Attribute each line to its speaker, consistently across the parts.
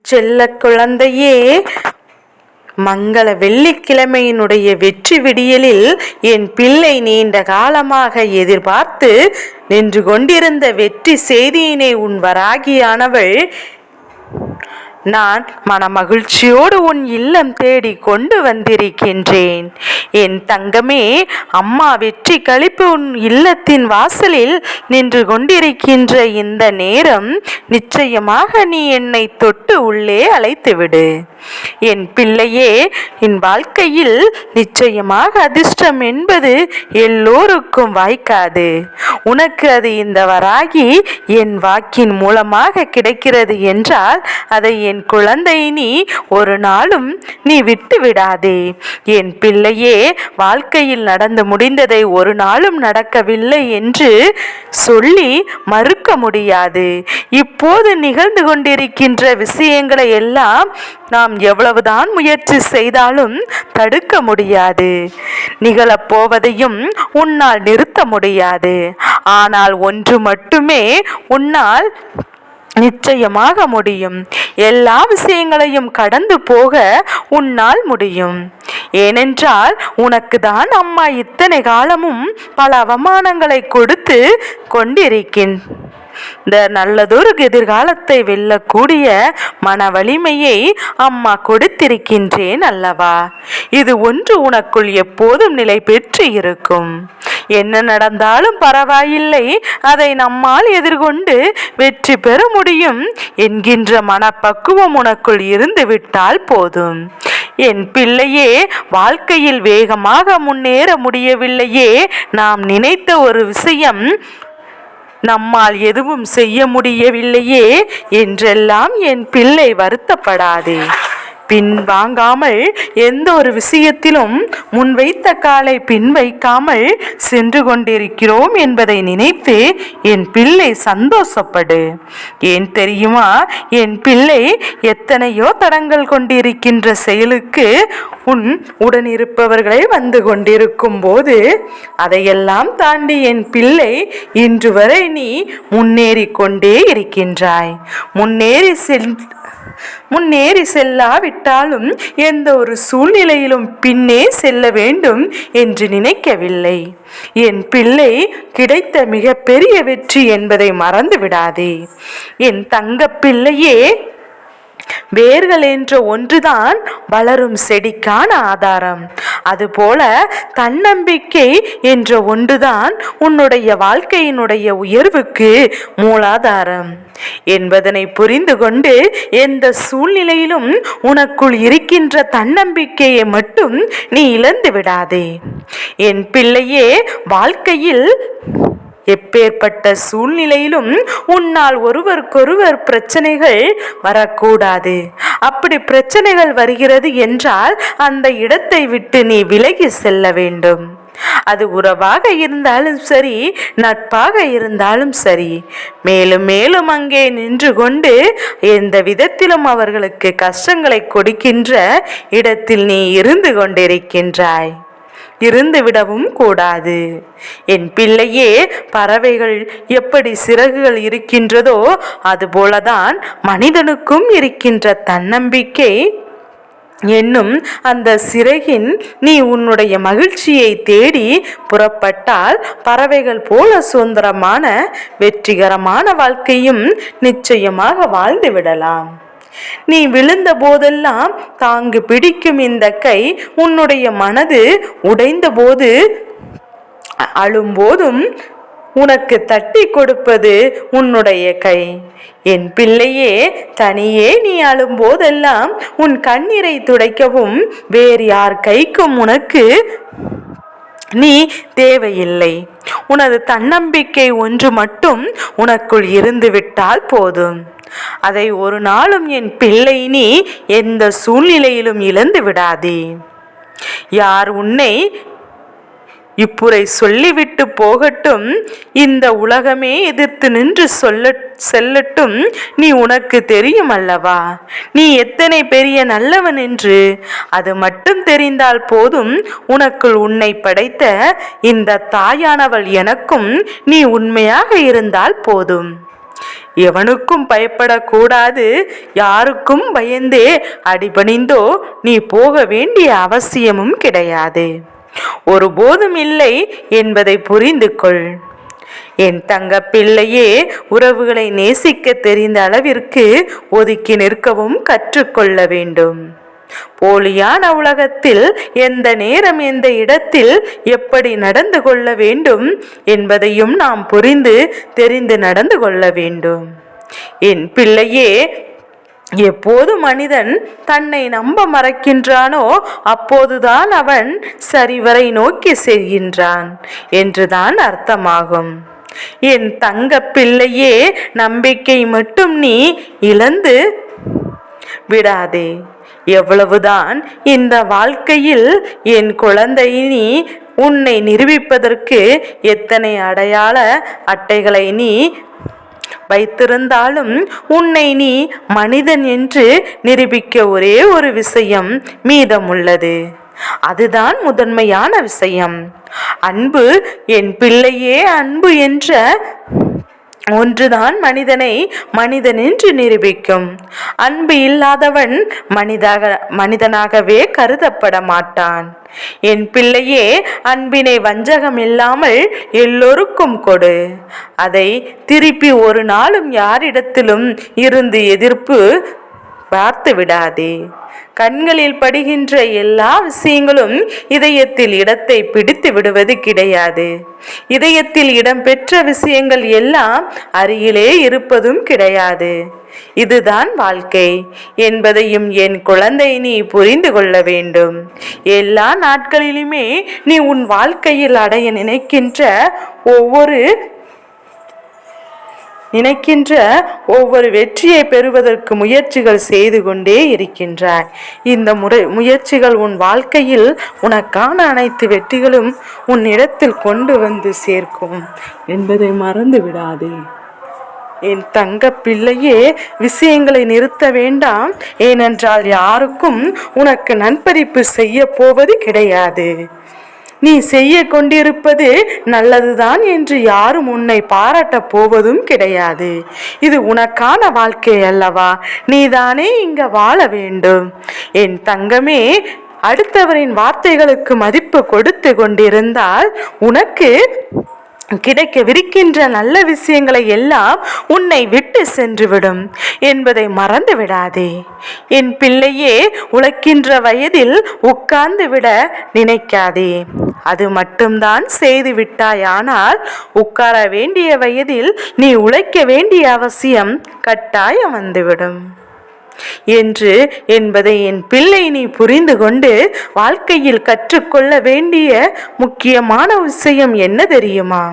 Speaker 1: செல்ல குழந்தையே, மங்கள வெள்ளிக்கிழமையினுடைய வெற்றி விடியலில் என் பிள்ளை நீண்ட காலமாக எதிர்பார்த்து நின்று கொண்டிருந்த வெற்றி செய்தியினை உன் வராகியானவள் நான் மனமகிழ்ச்சியோடு உன் இல்லம் தேடி கொண்டு வந்திருக்கின்றேன். என் தங்கமே, அம்மா வெற்றி களிப்பு உன் இல்லத்தின் வாசலில் நின்று கொண்டிருக்கின்ற இந்த நேரம் நிச்சயமாக நீ என்னை தொட்டு உள்ளே அழைத்துவிடு. என் பிள்ளையே, என் வாழ்க்கையில் நிச்சயமாக அதிர்ஷ்டம் என்பது எல்லோருக்கும் வாய்க்காது. உனக்கு அது இந்த வராகி என் வாக்கின் மூலமாக கிடைக்கிறது என்றால் அதை என் குழந்தை நீ ஒரு நாளும் நீ விட்டு விடாதே. என் பிள்ளையே, வாழ்க்கையில் நடந்து முடிந்ததை ஒரு நாளும் நடக்கவில்லை என்று சொல்லி மறுக்க முடியாது. இப்போது நிகழ்ந்து கொண்டிருக்கின்ற விஷயங்களை எல்லாம் நாம் எவ்வளவுதான் முயற்சி செய்தாலும் தடுக்க முடியாது. நிகழப்போவதையும் உன்னால் நிறுத்த முடியாது. ஆனால் ஒன்று மட்டுமே உன்னால் நிச்சயமாக முடியும். எல்லா விஷயங்களையும் கடந்து போக உன்னால் முடியும். ஏனென்றால் உனக்கு தான் அம்மா இத்தனை காலமும் பல அவமானங்களை கொடுத்து இந்த நல்லதொரு எதிர்காலத்தை வெல்லக்கூடிய மன வலிமையை அம்மா கொடுத்திருக்கின்றேன் அல்லவா? இது ஒன்று உனக்குள் எப்போதும் நிலை பெற்று இருக்கும். என்ன நடந்தாலும் பரவாயில்லை, அதை நம்மால் எதிர்கொண்டு வெற்றி பெற முடியும் என்கின்ற மனப்பக்குவம் உனக்குள் இருந்து விட்டால் போதும். என் பிள்ளையே, வாழ்க்கையில் வேகமாக முன்னேற முடியவில்லையே, நாம் நினைத்த ஒரு விஷயம் நம்மால் எதுவும் செய்ய முடியவில்லையே என்றெல்லாம் என் பிள்ளை வருத்தப்படாதே. பின் வாங்காமல் எந்த ஒரு விஷயத்திலும் முன் வைத்த காலை பின் வைக்காமல் சென்று கொண்டிருக்கிறோம் என்பதை நினைத்து என் பிள்ளை சந்தோஷப்படு. ஏன் தெரியுமா, என் பிள்ளை எத்தனையோ தடங்கள் கொண்டிருக்கின்ற செயலுக்கு உன் உடனிருப்பவர்களை வந்து கொண்டிருக்கும் போது அதையெல்லாம் தாண்டி என் பிள்ளை இன்று வரை நீ முன்னேறி கொண்டே இருக்கின்றாய். முன்னேறி செல்லாவிட்டாலும் எந்த ஒரு சூழ்நிலையிலும் பின்னே செல்ல வேண்டும் என்று நினைக்கவில்லை. என் பிள்ளை, கிடைத்த மிக பெரிய வெற்றி என்பதை மறந்து விடாதே. என் தங்க பிள்ளையே, வேர்கள் என்ற ஒன்றுதான் வளரும் செடிக்கான ஆதாரம். அதுபோல தன்னம்பிக்கை என்ற ஒன்றுதான் உன்னுடைய வாழ்க்கையினுடைய உயர்வுக்கு மூலாதாரம் என்பதனை புரிந்து கொண்டு எந்த சூழ்நிலையிலும் உனக்குள் இருக்கின்ற தன்னம்பிக்கையை மட்டும் நீ இழந்து விடாதே. என் பிள்ளையே, வாழ்க்கையில் எப்பேற்பட்ட சூழ்நிலையிலும் உன்னால் ஒருவருக்கொருவர் பிரச்சனைகள் வரக்கூடாது. அப்படி பிரச்சனைகள் வருகிறது என்றால் அந்த இடத்தை விட்டு நீ விலகி செல்ல வேண்டும். அது உறவாக இருந்தாலும் சரி, நட்பாக இருந்தாலும் சரி, மேலும் மேலும் அங்கே நின்று கொண்டு எந்த விதத்திலும் அவர்களுக்கு கஷ்டங்களை கொடுக்கின்ற இடத்தில் நீ இருந்து கொண்டிருக்கின்றாய். இருந்து விடவும் கூடாது. என் பிள்ளையே, பறவைகள் எப்படி சிறகுகள் இருக்கின்றதோ அதுபோலதான் மனிதனுக்கும் இருக்கின்ற தன்னம்பிக்கை என்னும் அந்த சிறகின் நீ உன்னுடைய மகிழ்ச்சியை தேடி புறப்பட்டால் பறவைகள் போல சுதந்திரமான வெற்றிகரமான வாழ்க்கையும் நிச்சயமாக வாழ்ந்து விடலாம். நீ விழுந்த போதெல்லாம் தாங்கு பிடிக்கும் இந்த கை, உன்னுடைய மனது உடைந்த போது அழும்போதும் உனக்கு தட்டி கொடுப்பது உன்னுடைய கை. என் பிள்ளையே, தனியே நீ அழும்போதெல்லாம் உன் கண்ணீரை துடைக்கவும் வேறு யார் கைக்கும் உனக்கு நீ தேவையில்லை. உனது தன்னம்பிக்கை ஒன்று மட்டும் உனக்குள் இருந்து விட்டால் போதும். அதை ஒரு நாளும் என் பிள்ளை நீ எந்த சூழ்நிலையிலும் இழந்து விடாதே. யார் உன்னை இப்புரை சொல்லிவிட்டு போகட்டும், இந்த உலகமே எதிர்த்து நின்று செல்லட்டும், நீ உனக்கு தெரியும் அல்லவா நீ எத்தனை பெரிய நல்லவன் என்று. அது மட்டும் தெரிந்தால் போதும். உனக்குள் உன்னை படைத்த இந்த தாயானவள் எனக்கும் நீ உண்மையாக இருந்தால் போதும். எவனுக்கும் பயப்படக்கூடாது. யாருக்கும் பயந்தே அடிபணிந்தோ நீ போக வேண்டிய அவசியமும் கிடையாது. ஒருபோதும் இல்லை என்பதை புரிந்து கொள். என் தங்க பிள்ளையே, உறவுகளை நேசிக்க தெரிந்த அளவிற்கு ஒதுக்கி நிற்கவும் கற்றுக்கொள்ள வேண்டும். போலியான உலகத்தில் எந்த நேரம் எந்த இடத்தில் எப்படி நடந்து கொள்ள வேண்டும் என்பதையும் நாம் புரிந்து தெரிந்து நடந்து கொள்ள வேண்டும். என் பிள்ளையே, எப்போது மனிதன் தன்னை நம்ப மறக்கின்றானோ அப்போதுதான் அவன் சரிவரை நோக்கி செல்கின்றான் என்றுதான் அர்த்தமாகும். என் தங்க பிள்ளையே, நம்பிக்கை மட்டும் நீ இழந்து விடாதே. எவ்வளவுதான் இந்த வாழ்க்கையில் என் குழந்தை நீ உன்னை நிரூபிப்பதற்கு எத்தனை அடையாள அட்டைகளை நீ வைத்திருந்தாலும் உன்னை நீ மனிதன் என்று நிரூபிக்க ஒரே ஒரு விஷயம் மீதமுள்ளது. அதுதான் முதன்மையான விஷயம். அன்பு. என் பிள்ளையே, அன்பு என்ற ஒன்றுதான் மனிதனை மனிதன் என்று நிரூபிக்கும். அன்பு இல்லாதவன் மனிதனாகவே கருதப்பட மாட்டான். என் பிள்ளையே, அன்பினை வஞ்சகம் இல்லாமல் எல்லோருக்கும் கொடு. அதை திருப்பி ஒரு நாளும் யாரிடத்திலும் இருந்து எதிர்ப்பு பார்த்து விடாதே. கண்களில் படுகின்ற எல்லா விஷயங்களும் இதயத்தில் இடத்தை பிடித்து விடுவது கிடையாது. இதயத்தில் இடம் பெற்ற விஷயங்கள் எல்லாம் அருகிலே இருப்பதும் கிடையாது. இதுதான் வாழ்க்கை என்பதையும் என் குழந்தை நீ புரிந்து கொள்ள வேண்டும். எல்லா நாட்களிலுமே நீ உன் வாழ்க்கையில் அடைய நினைக்கின்ற ஒவ்வொரு வெற்றியை பெறுவதற்கு முயற்சிகள் செய்து கொண்டே இருக்கின்றாய். இந்த முயற்சிகள் உன் வாழ்க்கையில் உனக்கான அனைத்து வெற்றிகளும் உன் இடத்தில் கொண்டு வந்து சேர்க்கும் என்பதை மறந்து விடாதே. என் தங்க பிள்ளையே, விஷயங்களை நிறுத்த வேண்டாம். ஏனென்றால் யாருக்கும் உனக்கு நன்பறிப்பு செய்ய போவது கிடையாது. நீ செய்ய கொண்டிருப்பது நல்லதுதான் என்று யாரும் உன்னை பாராட்டப் போவதும் கிடையாது. இது உனக்கான வாழ்க்கை அல்லவா? நீதானே இங்க வாழ வேண்டும். என் தங்கமே, அடுத்தவரின் வார்த்தைகளுக்கு மதிப்பு கொடுத்து கொண்டிருந்தால் உனக்கு கிடைக்கவிருக்கின்ற நல்ல விஷயங்களை எல்லாம் உன்னை விட்டு சென்றுவிடும் என்பதை மறந்து விடாதே. என் பிள்ளையே, உழைக்கின்ற வயதில் உட்கார்ந்து விட நினைக்காதே. அது மட்டும்தான் செய்து விட்டாயானால் உட்கார வேண்டிய வயதில் நீ உழைக்க வேண்டிய அவசியம் கட்டாயம் வந்துவிடும் என்பதை என் பிள்ளை நீ புரிந்து கொண்டு வாழ்க்கையில் கற்றுக்கொள்ள வேண்டிய முக்கியமான விஷயம் என்ன தெரியுமா?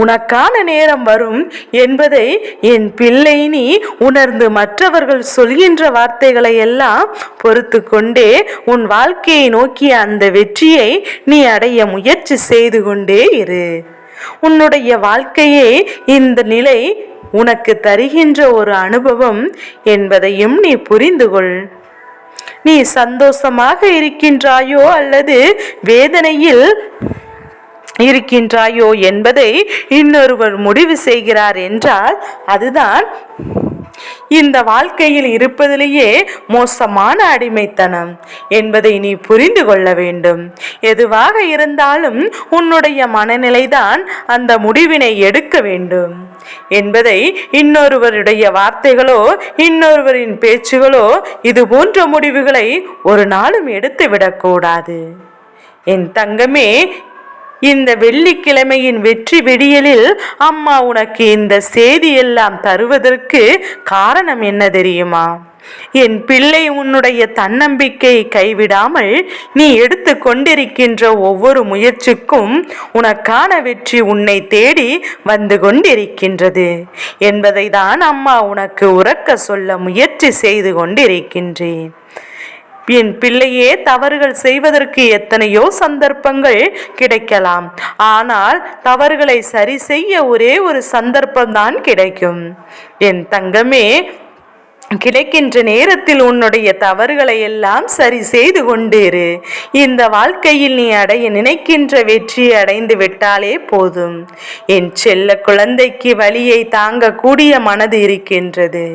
Speaker 1: உனக்கான நேரம் வரும் என்பதை என் பிள்ளை நீ உணர்ந்து மற்றவர்கள் சொல்கின்ற வார்த்தைகளை எல்லாம் பொறுத்து கொண்டே உன் வாழ்க்கையை நோக்கிய அந்த வெற்றியை நீ அடைய முயற்சி செய்து கொண்டே இரு. உன்னுடைய வாழ்க்கையே இந்த நிலை உனக்கு தருகின்ற ஒரு அனுபவம் என்பதையும் நீ புரிந்து கொள். நீ சந்தோஷமாக இருக்கின்றாயோ அல்லது வேதனையில் இருக்கின்றாயோ என்பதை இன்னொருவர் முடிவு செய்கிறார் என்றால் அதுதான் இந்த வாழ்க்கையில் இருப்பதிலேயே மோசமான அடிமைத்தனம் என்பதை நீ புரிந்து கொள்ள வேண்டும். எதுவாக இருந்தாலும் உன்னுடைய மனநிலைதான் அந்த முடிவினை எடுக்க வேண்டும் என்பதை இன்னொருவருடைய வார்த்தைகளோ இன்னொருவரின் பேச்சுகளோ இது போன்ற முடிவுகளை ஒரு நாளும் எடுத்து விடக்கூடாது. என் தங்கமே, இந்த வெள்ளிக்கிழமையின் வெற்றி விடியலில் அம்மா உனக்கு இந்த செய்தி எல்லாம் தருவதற்கு காரணம் என்ன தெரியுமா? என் பிள்ளை, உன்னுடைய தன்னம்பிக்கையை கைவிடாமல் நீ எடுத்து கொண்டிருக்கின்ற ஒவ்வொரு முயற்சிக்கும் உனக்கான வெற்றி உன்னை தேடி வந்து கொண்டிருக்கின்றது என்பதை தான் அம்மா உனக்கு உரக்க சொல்ல முயற்சி செய்து கொண்டிருக்கின்றேன். என் பிள்ளையே, தவறுகள் செய்வதற்கு எத்தனையோ சந்தர்ப்பங்கள் கிடைக்கலாம். ஆனால் தவறுகளை சரி செய்ய ஒரே ஒரு சந்தர்ப்பம்தான் கிடைக்கும். என் தங்கமே, கிடைக்கின்ற நேரத்தில் உன்னுடைய தவறுகளை எல்லாம் சரி செய்து கொண்டிரு. இந்த வாழ்க்கையில் நீ அடைய நினைக்கின்ற வெற்றியை அடைந்து விட்டாலே போதும். என் செல்ல குழந்தைக்கு வலியை தாங்கக்கூடிய மனது இருக்கின்றது.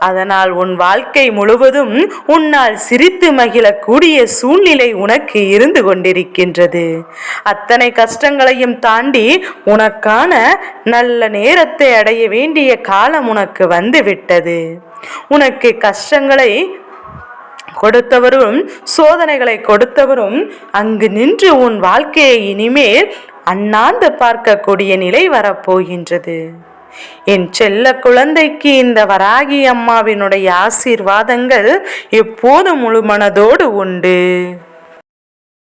Speaker 1: அதனால் உன் வாழ்க்கை முழுவதும் உன்னால் சிரித்து மகிழக்கூடிய சூழ்நிலை உனக்கு இருந்து கொண்டிருக்கின்றது. அத்தனை கஷ்டங்களையும் தாண்டி உனக்கான நல்ல நேரத்தை அடைய வேண்டிய காலம் உனக்கு வந்து விட்டது. உனக்கு கஷ்டங்களை கொடுத்தவரும் சோதனைகளை கொடுத்தவரும் அங்கு நின்று உன் வாழ்க்கையை இனிமேல் அண்ணாந்து பார்க்கக்கூடிய நிலை வரப்போகின்றது. என் செல்ல குழந்தைக்கு இந்த வராகி அம்மாவினுடைய ஆசீர்வாதங்கள் எப்போதும் முழு மனதோடு உண்டு.